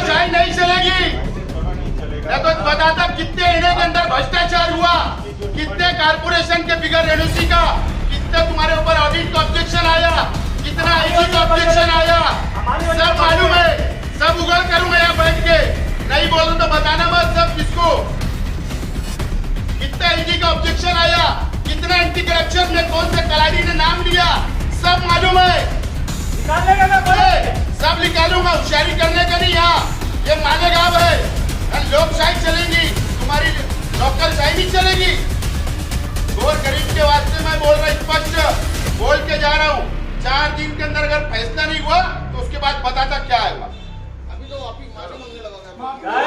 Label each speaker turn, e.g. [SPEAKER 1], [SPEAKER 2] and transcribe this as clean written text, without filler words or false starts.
[SPEAKER 1] नौकरशाही नहीं चलेगी। मैं तो बताता कितने इन्हें के अंदर भ्रष्टाचार हुआ, कितने कारपोरेशन के बिगड़ एनओसी का, कितने तुम्हारे ऊपर ऑडिट का ऑब्जेक्शन आया, कितना आईजी का ऑब्जेक्शन आया, सब मालूम है। सब उगल करूंगा यहाँ बैठ के, नहीं बोलूं तो बताना मत सब किसको। कितना आईजी का ऑब्जेक्शन आया, कितना एंटी करप्शन में कौन से कलाड़ी ने नाम लिया, सब मालूम है। सब निकालूंगा, होशियारी करने का नहीं। यहाँ ये मानेगा अब है लोकशाही चलेगी, तुम्हारी नौकरशाही नहीं चलेगी। गोर गरीब के वास्ते मैं बोल रहा स्पष्ट बोल के जा रहा हूँ। 4 दिन के अंदर अगर फैसला नहीं हुआ तो उसके बाद बताता क्या है। अभी तो आप ही माफी मांगने लगा।